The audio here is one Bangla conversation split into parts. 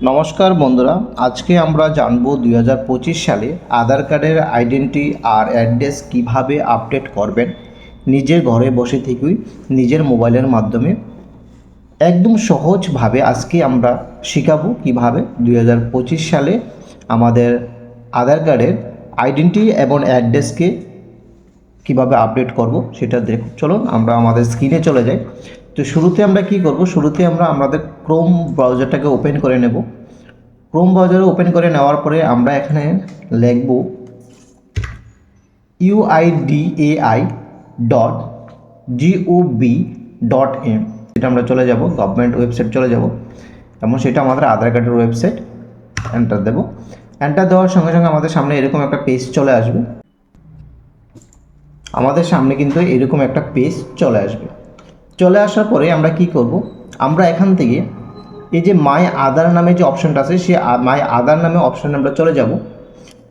নমস্কার বন্ধুরা, আজকে আমরা জানব 2025 সালে আধার কার্ডের আইডেন্টি আর অ্যাড্রেস কিভাবে আপডেট করবেন নিজের ঘরে বসে থেকেই নিজের মোবাইলের মাধ্যমে। একদম সহজভাবে আজকে আমরা শেখাবো কিভাবে 2025 সালে আমাদের আধার কার্ডের আইডেন্টি এবং অ্যাড্রেসকে কিভাবে আপডেট করব সেটা দেখুন। চলুন আমরা আমাদের স্ক্রিনে চলে যাই। তো শুরুতে আমরা কি করব, শুরুতে আমরা আমাদের ক্রোম ব্রাউজারটাকে ওপেন করে নেব। ক্রোম ব্রাউজারে ওপেন করে নেওয়ার পরে আমরা এখানে লিখব uidai.gov.in। এটা আমরা চলে যাব গভর্নমেন্ট ওয়েবসাইট চলে যাব, এবং সেটা আমাদের আধার কার্ডের ওয়েবসাইট। এন্টার দেব। এন্টার দেওয়ার সঙ্গে সঙ্গে আমাদের সামনে এরকম একটা পেজ চলে আসবে। আমাদের সামনে কিন্তু এরকম একটা পেজ চলে আসবে। চলে আসার পরে আমরা কি করব, আমরা এখান থেকে এই যে মাই আধার নামে যে অপশনটা আছে সেই মাই আধার নামে অপশনে আমরা চলে যাব।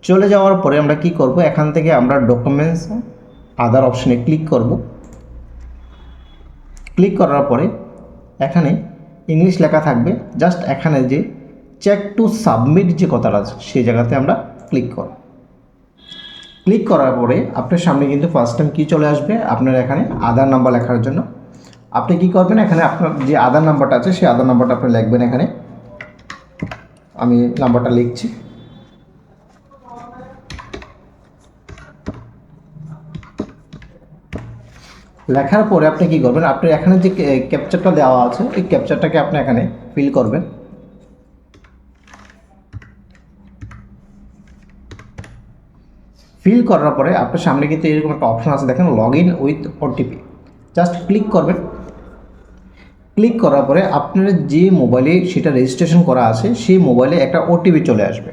চলে যাওয়ার পরে আমরা কি করব, এখান থেকে আমরা ডকুমেন্টস আধার অপশনে ক্লিক করব। ক্লিক করার পরে এখানে ইংলিশ লেখা থাকবে, জাস্ট এখানে যে চেক টু সাবমিট যে কথাটা আছে সেই জায়গাতে আমরা ক্লিক করব। ক্লিক করার পরে আপনার সামনে কিন্তু ফার্স্ট টাইম কী চলে আসবে, আপনার এখানে আধার নাম্বার লেখার জন্য আপনি কি করবেন, এখানে আপনার যে আধার নাম্বারটা আছে সেই আধার নাম্বারটা আপনি লিখবেন। এখানে আমি নাম্বারটা লিখছি। লেখার পরে আপনি কি করবেন, আপনি এখানে যে ক্যাপচারটা দেওয়া আছে এই ক্যাপচারটাকে আপনি এখানে ফিল করবেন। ফিল করার পরে আপনার সামনে কিন্তু এরকম একটা অপশন আছে, দেখেন log in with OTP. Just click করবেন। ক্লিক করার পরে আপনার যে মোবাইলে সেটা রেজিস্ট্রেশন করা আছে সেই মোবাইলে একটা ওটিপি চলে আসবে।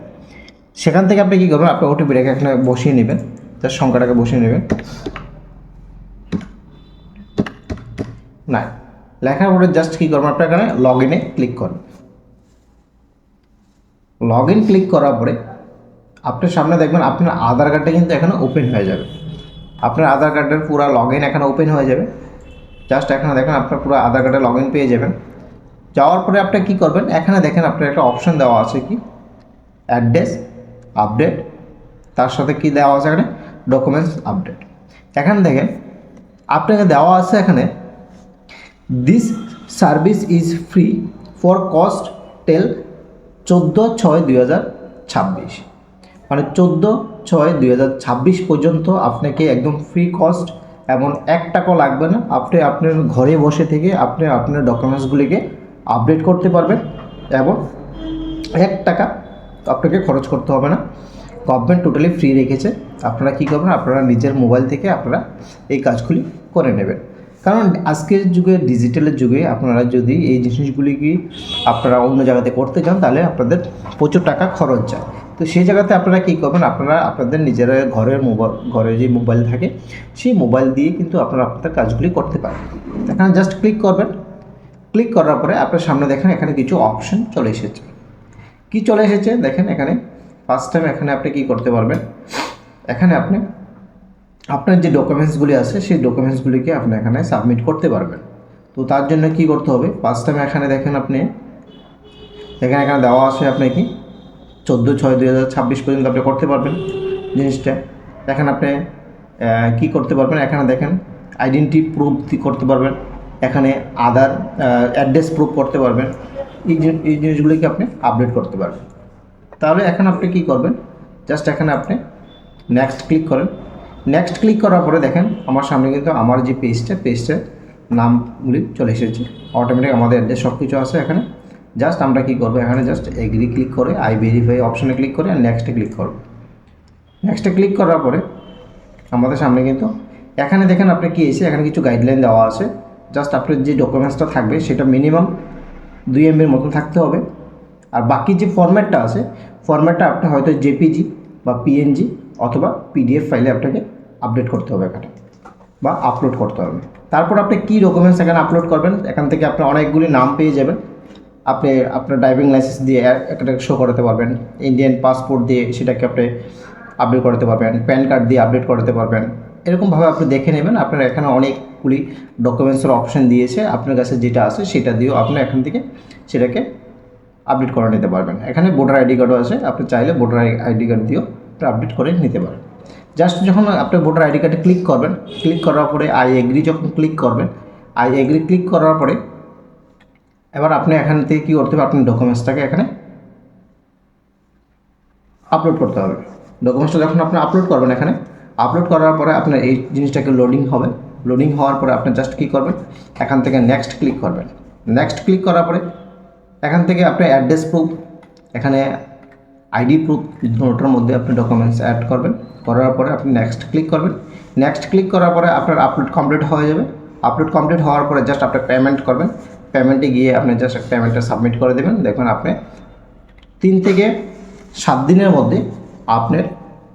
সেখান থেকে আপনি কী করবেন, আপনার ওটিপিটাকে এখানে বসিয়ে নেবেন, তার সংখ্যাটাকে বসিয়ে নেবেন। না, লেখার পরে জাস্ট কী করবেন, আপনার এখানে লগ ইনে ক্লিক করবেন। লগ ইন ক্লিক করার পরে আপনার সামনে দেখবেন আপনার আধার কার্ডটা কিন্তু এখানে ওপেন হয়ে যাবে। আপনার আধার কার্ডের পুরো লগ ইন এখানে ওপেন হয়ে যাবে। জাস্ট এখানে দেখেন আপনার পুরো আধার কার্ডে লগ ইন পেয়ে যাবেন। যাওয়ার পরে আপনি কী করবেন, এখানে দেখেন আপনার একটা অপশান দেওয়া আছে কি অ্যাড্রেস আপডেট, তার সাথে কি দেওয়া আছে এখানে ডকুমেন্টস আপডেট। এখানে দেখেন আপনাকে দেওয়া আছে এখানে this service is free for cost till 14/6/2026, মানে 14/6/2026 পর্যন্ত আপনাকে একদম ফ্রি কস্ট এবং 1 টাকাও লাগবে না। আপনি আপনার ঘরে বসে থেকে আপনি আপনার ডকুমেন্টসগুলিকে আপডেট করতে পারবেন এবং 1 টাকা আপনাকে খরচ করতে হবে না। গভর্নমেন্ট টোটালি ফ্রি রেখেছে। আপনারা কী করবেন, আপনারা নিজের মোবাইল থেকে আপনারা এই কাজগুলি করে নেবেন। কারণ আজকের যুগে ডিজিটালের যুগে আপনারা যদি এই জিনিসগুলিকে আপনারা অন্য জায়গাতে করতে যান তাহলে আপনাদের প্রচুর টাকা খরচ যায়। তো সেই জায়গাতে আপনারা কী করবেন, আপনারা আপনাদের নিজেরা ঘরে যে মোবাইল থাকে সেই মোবাইল দিয়ে কিন্তু আপনারা আপনাদের কাজগুলি করতে পারেন। এখানে জাস্ট ক্লিক করবেন। ক্লিক করার পরে আপনার সামনে দেখেন এখানে কিছু অপশন চলে এসেছে। কি চলে এসেছে দেখেন, এখানে ফার্স্ট টাইম এখানে আপনি কী করতে পারবেন, এখানে আপনি আপনার যে ডকুমেন্টসগুলি আছে সেই ডকুমেন্টসগুলিকে আপনি এখানে সাবমিট করতে পারবেন। তো তার জন্য কি করতে হবে, ফার্স্ট টাইম এখানে দেখেন আপনি এখানে দেওয়া আছে আপনি কি 14/6/2026 পর্যন্ত আপনি করতে পারবেন জিনিসটা। এখানে আপনি কি করতে পারবেন, এখানে দেখেন আইডেন্টি প্রুফ করতে পারবেন, এখানে আধার অ্যাড্রেস প্রুফ করতে পারবেন। এই জিনিসগুলিকে আপনি আপডেট করতে পারবেন। তাহলে এখন আপনি কি করবেন, জাস্ট এখানে আপনি নেক্সট ক্লিক করেন। নেক্সট ক্লিক করার পরে দেখেন আমার সামনে কিন্তু আমার যে পেজটার নামগুলি চলে এসেছে। অটোমেটিক আমাদের অ্যাড্রেস সব কিছু আছে এখানে। জাস্ট আমরা কী করবো, এখানে জাস্ট এগ্রি ক্লিক করে আই ভেরিফাই অপশানে ক্লিক করে আর নেক্সটে ক্লিক করব। নেক্সটে ক্লিক করার পরে আমাদের সামনে কিন্তু এখানে দেখেন আপনি কি এসে এখানে কিছু গাইডলাইন দেওয়া আছে। জাস্ট আপনার যে ডকুমেন্টসটা থাকবে সেটা মিনিমাম 2 MBর মতন থাকতে হবে। আর বাকি যে ফরম্যাটটা আছে ফরম্যাটটা আপনি হয়তো জেপিজি বা পিএনজি অথবা পিডিএফ ফাইলে আপনাকে আপডেট করতে হবে এখানে বা আপলোড করতে হবে। তারপর আপনি কী ডকুমেন্টস এখানে আপলোড করবেন, এখান থেকে আপনি অনেকগুলি নাম পেয়ে যাবেন। আপনি আপনার ড্রাইভিং লাইসেন্স দিয়ে একটা শো করাতে পারবেন, ইন্ডিয়ান পাসপোর্ট দিয়ে সেটাকে আপনি আপডেট করাতে পারবেন, প্যান কার্ড দিয়ে আপডেট করাতে পারবেন। এরকমভাবে আপনি দেখে নেবেন। আপনার এখানে অনেকগুলি ডকুমেন্টসের অপশান দিয়েছে, আপনার কাছে যেটা আছে সেটা দিয়েও আপনি এখান থেকে সেটাকে আপডেট করে নিতে পারবেন। এখানে ভোটার আইডি কার্ডও আছে, আপনি চাইলে ভোটার আইডি কার্ড দিয়েও আপডেট করে নিতে পারেন। জাস্ট যখন আপনি ভোটার আইডি কার্ডে ক্লিক করবেন, ক্লিক করার পরে আই এগ্রি যখন ক্লিক করবেন, আই এগ্রি ক্লিক করার পরে এবার আপনি এখান থেকে কী করতে হবে, আপনার ডকুমেন্টসটাকে এখানে আপলোড করতে হবে। ডকুমেন্টসটা যখন আপনি আপলোড করবেন, এখানে আপলোড করার পরে আপনার এই জিনিসটাকে লোডিং হবে। লোডিং হওয়ার পরে আপনি জাস্ট কী করবেন, এখান থেকে নেক্সট ক্লিক করবেন। নেক্সট ক্লিক করার পরে এখান থেকে আপনি অ্যাড্রেস প্রুফ, এখানে আইডি প্রুফ, দুটোর মধ্যে আপনি ডকুমেন্টস অ্যাড করবেন। করার পরে আপনি নেক্সট ক্লিক করবেন। নেক্সট ক্লিক করার পরে আপনার আপলোড কমপ্লিট হয়ে যাবে। আপলোড কমপ্লিট হওয়ার পরে জাস্ট আপনি পেমেন্ট করবেন। পেমেন্টে গিয়ে আপনি জাস্ট পেমেন্টটা সাবমিট করে দেবেন। দেখবেন আপনি 3 থেকে 7 দিনের মধ্যে আপনার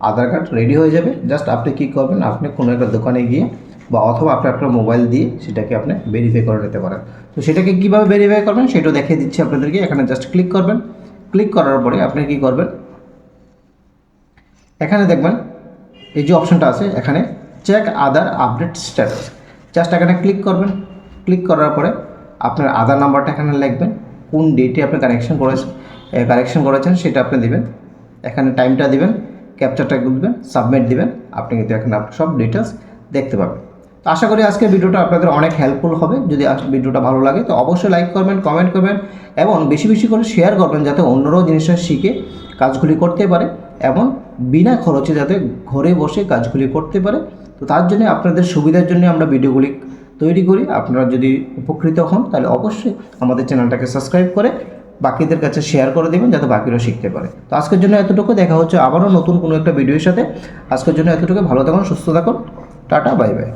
আধার কার্ড রেডি হয়ে যাবে। জাস্ট আপনি কী করবেন, আপনি কোনো একটা দোকানে গিয়ে বা অথবা আপনি আপনার মোবাইল দিয়ে সেটাকে আপনি ভেরিফাই করে নিতে পারেন। তো সেটাকে কীভাবে ভেরিফাই করবেন সেটাও দেখিয়ে দিচ্ছি আপনাদেরকে। এখানে জাস্ট ক্লিক করবেন। ক্লিক করার পরে আপনি কী করবেন, এখানে দেখবেন এই যে অপশনটা আছে, এখানে চেক আধার আপডেট স্ট্যাটাস, জাস্ট এখানে ক্লিক করবেন। ক্লিক করার পরে আপনার আধার নাম্বারটা এখানে লিখবেন, কোন ডেটে আপনি কারেকশন করেছেন সেটা আপনি দেবেন। এখানে টাইমটা দিবেন, ক্যাপচারটা দিবেন, সাবমিট দিবেন। আপনি কিন্তু এখানে আপনার সব ডিটেলস দেখতে পাবেন। তো আশা করি আজকের ভিডিওটা আপনাদের অনেক হেল্পফুল হবে। যদি ভিডিওটা ভালো লাগে তো অবশ্যই লাইক করবেন, কমেন্ট করবেন এবং বেশি বেশি করে শেয়ার করবেন, যাতে অন্যরাও জিনিসটা শিখে কাজগুলি করতে পারে এবং বিনা খরচে যাতে ঘরে বসে কাজগুলি করতে পারে। তো তার জন্য আপনাদের সুবিধার জন্য আমরা ভিডিওগুলি তৈরি করি। আপনারা যদি উপকৃত হন তাহলে অবশ্যই আমাদের চ্যানেলটাকে সাবস্ক্রাইব করে বাকিদের কাছে শেয়ার করে দেবেন, যাতে বাকিরাও শিখতে পারে। তো আজকের জন্য এতটুকু, দেখা হচ্ছে আবারও নতুন কোনো একটা ভিডিওর সাথে। আজকের জন্য এতটুকু, ভালো থাকুন, সুস্থ থাকুন, টাটা, বাই বাই।